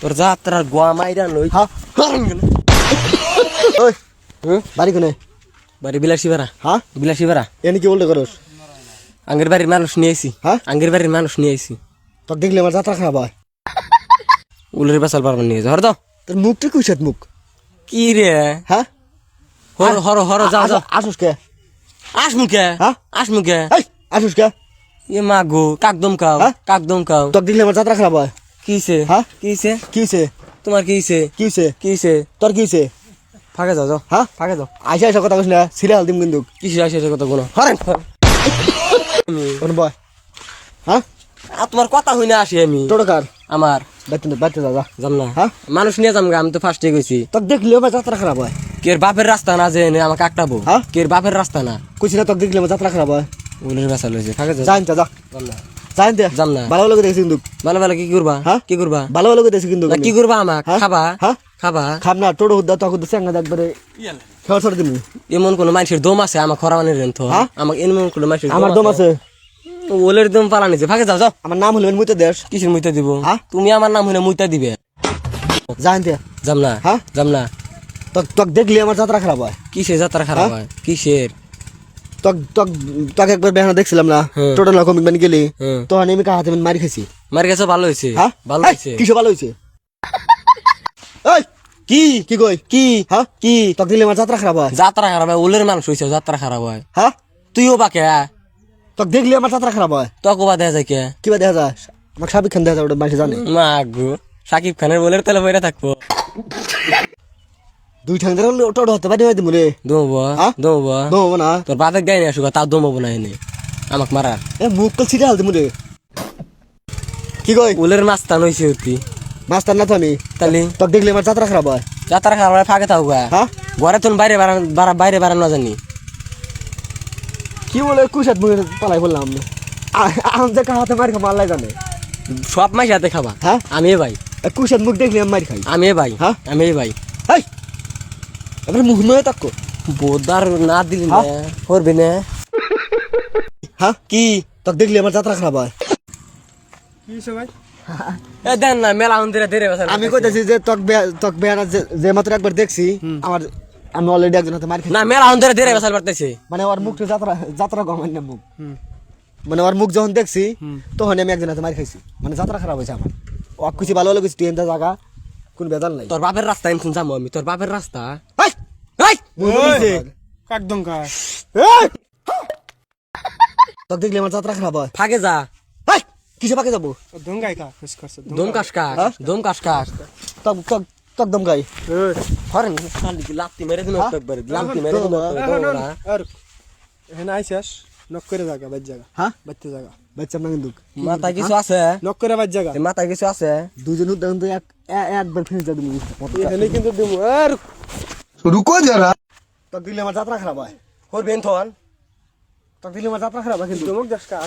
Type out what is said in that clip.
তোর যাত্রার গোয়া মাইরা লই। হ্যাঁ ওই বাড়ি কোনে? বাড়ি বিলাসী বেড়া। হ্যাঁ বিলাসী বেড়া। এনে কি বলতে করস? আঙ্গের বাড়ির মানুষ নিয়ে আইছি। হ্যাঁ আঙ্গের বাড়ির মানুষ নিয়ে আইছি। তোর দেখলে আমার যাত্রা খারাপ হয়। উলের বেসাল পারবেন নিয়ে যা হর দাও। তোর মুখটা কুইসাত মুখ। কি রে? হ্যাঁ হর হর হর যাও যাও। আসুস কে? আসমুকে হ্যাঁ আসমুকে। এই আসুস কে? এ মা গো কাকদম খাও হ্যাঁ? কাকদম খাও। তোর দেখলে আমার যাত্রা খারাপ হয়। কিছে? হ্যাঁ? কিছে? কিছে তোমার কিছে? কিছে কিছে? তোর কিছে? ফাঁকে যাও যাও। হ্যাঁ ফাঁকে যাও। আইসা আইসা কথা কইস না সিরিয়াল দিম কিন্তু। কিসে আসে কথা কোনো? হরেন কোন বয়? হ্যাঁ তোমার কথা হই না আসি আমি। তোর কার আমার বাইতে যা যা। যাম না। হ্যাঁ? মানুষ নিয়ে যাম গা, আমি তো ফার্স্টে গেছি। তোর দেখলে আমার যাত্রা খারাপ হয়। কের বাপের রাস্তা না যে এনে আমাকে আটকাবো। হ্যাঁ? কের বাপের রাস্তা না। কইছি না তোর দেখলে আমার যাত্রা খারাপ হয়। উলের বেসাল হয়েছে। ফাঁকে যাও। জানতে যা যাম না। জানতে যাম না। ভালো ভালো দেখছি কিন্তু। ভালো ভালো কি করবা? হ্যাঁ? কি করবা? ভালো ভালো দেখছি কিন্তু। না কি করবা আমাক? হ্যাঁ? খাবা? হ্যাঁ? খাবা? খাম না টোটো হুদ্দা তখন তো চেঙ্গা একবারে খেয়াল ছড়ে দিবি। এমন কোন মানুষের দম আছে আমাকে খরাবানের রেন তো? হ্যাঁ? আমাকে এমন কোন মানুষের আমার দম আছে। ওলের দম পালা নিছে। ফাঁকে যাও যাও। আমার নাম হলো মুইতে দেশ। কিসের মুইতা দিব? হ্যাঁ? তুমি আমার নাম হইলে মুইতা দিবে। জানতে যাম না। হ্যাঁ? যাম না। তোক তোক দেখলে আমার যাত্রা খারাপ হয়। কিসের যাত্রা খারাপ হ্যাঁ? হয়? কিসের? তোক তোক তোকে একবার বেহানা দেখছিলাম না হ্যাঁ। টোটো না কমিক মানে গেলি হ্যাঁ। তখন আমি কাহাতে মারি খাইছি। মার গেছে ভালো হয়েছে। হ্যাঁ ভালো এই, হয়েছে। কিসে ভালো হয়েছে? এই কি? কি কই কি? হ্যাঁ কি? তোক দিলে আমার যাত্রা খারাপ হয়। যাত্রা খারাপ হয়? ওলের মানুষ হয়েছে যাত্রা খারাপ হয়? হ্যাঁ তুইও বাকে তোক দেখলে আমার যাত্রা খারাপ হয়। তোকে বা দেখা যায় কে? কিবা দেখা যায় আমার সাবিক খান দেখা যায় ওটা মানুষ জানে। মা গো সাকিব খানের বলের তেলে বইরা থাকবো। দুই ঠাং ধরে টোটো হতে পারি হয়তো মরে দমবো হ্যাঁ? দমবো। দম না তোর বাপের গায়ে নিয়ে আসুক তাও দমবো না এনে আমাক মারার। এ মুখ কল ছিটে হালতে মরে কি কই ওলের মাস্তান হয়েছে অতি। মাস্টার না তো আমি তাহলে তোক দেখলে আমার যাত্রা খারাপ হয়। যাত্রা খারাপ হয় ফাঁকে থাকবো। হ্যাঁ ঘরে তুমি বাইরে বাইরে বাড়ানো জানি। কি বলে কুশাত মুখে পালাই বললাম আমি যে কাহাতে মারি খাবো আল্লাহ জানে। সব মাস হাতে খাবা। হ্যাঁ? আমি ভাই কুশাত মুখ দেখলে আমি মারি খাই। আমি ভাই হ্যাঁ? আমি ভাই এই এবার মুখ নয় তাক্কো বোদার না দিলি না হ্যাঁ? করবি না। হ্যাঁ কি? তোক দেখলে আমার যাত্রা খারাপ হয়। এ দেন না মেলা হন্দিরা ধীরে বসে। আমি কইতাছি যে তোক বেয়ানা যে মাত্র একবার দেখছি আমার আমি অলরেডি একজন হাতে মারি খাই। না মেলা হন্দিরা ধীরে বসাল পারতেছে। মানে ওর মুখটা যাত্রা যাত্রা গমান না মুখ মানে ওর মুখ যখন দেখছি তখন আমি একজন হাতে মারি খাইছি মানে যাত্রা খারাপ হয়েছে আমার। ও কিছু ভালো হলো কিছু ট্রেনটা জায়গা কোন বেজাল নাই। তোর বাপের রাস্তা এমন যাবো আমি। তোর বাপের রাস্তা এই এই মুখ বলিছে একদম কা এই তোক দেখলে আমার যাত্রা খারাপ হয়। ফাঁকে যা। এই কিসে পাকে যাবো? দঙ্গাই কা ফেস করছে দম কাশ কাশ হ্যাঁ? দম কাশ কাশ। তোক তোক তোক দম গাই হরেন শান্তি কি লাত্তি মেরে দিন একবার লাত্তি মেরে দিন আর এখানে আইছাস নক করে জায়গা বাজ জায়গা হ্যাঁ বাজতে জায়গা বাচ্চা না কিন্তু মাথায় কিছু আছে? নক করে বাজ জায়গা মাথায় কিছু আছে? দুজন উদ্যান তো একবার ফিরে যা তুমি এখানে কিন্তু দিমু আর রুকো যারা তোক দিলে আমার যাত্রা খারাপ হয়। করবেন থন তোক দিলে আমার যাত্রা খারাপ হয় কিন্তু দমক দশকা